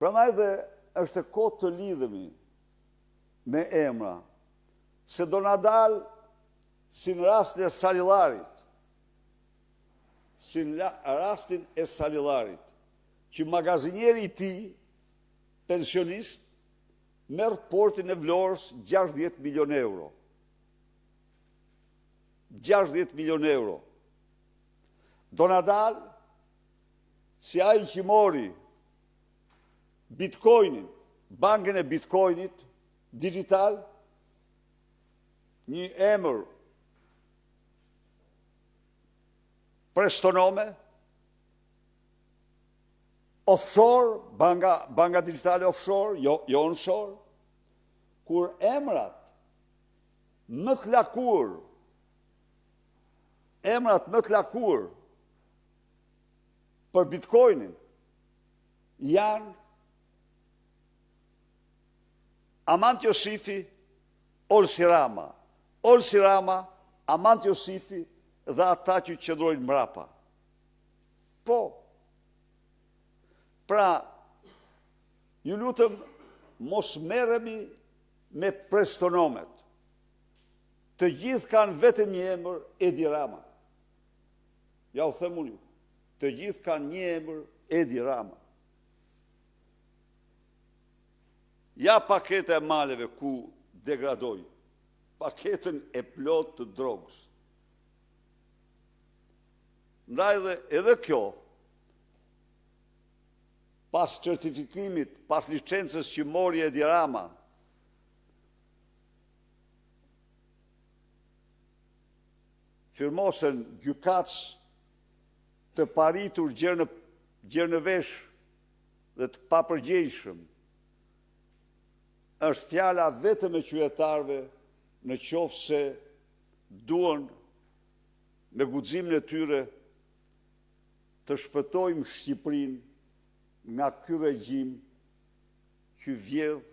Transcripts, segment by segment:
Prandaj dhe është e kohë të lidhemi me emra, se do na dalë si në rastin e Salillarit, që magazinieri i tij, pensionist, merr portin e Vlorës 60 milion euro. 60 milion euro. Do na dalë si ai që mori Bitcoinin, bankën e Bitcoinit digital, një emër prestonome, offshore, banka digitale offshore, jo onshore, kur emrat më të lakur për Bitcoinin janë Amant Josifi, Olsi Rama. Olsi Rama, Amant Josifi dhe ata që qëndrojnë mrapa. Po, pra, ju lutem mos merremi me prestonomet. Të gjithë kanë vetëm një emër, Edi Rama. Ja u them unë, të gjithë kanë një emër, Edi Rama. Ja paketa e maleve ku degradoj, paketën e plot të drogës. Ndaj dhe edhe kjo, pas certifikimit, pas licencës që mori Edi Rama, firmosen gjykatës të paritur gjerë në vesh dhe të papërgjegjshëm, është fjala vetëm e qytetarëve në qoftë se duan me guximin e tyre të shpëtojmë Shqipërinë nga ky regjim që vjedh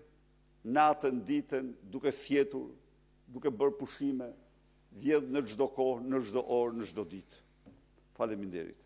natën ditën duke fjetur, duke bërë pushime, vjedh në çdo kohë, në çdo orë, në çdo ditë. Faleminderit.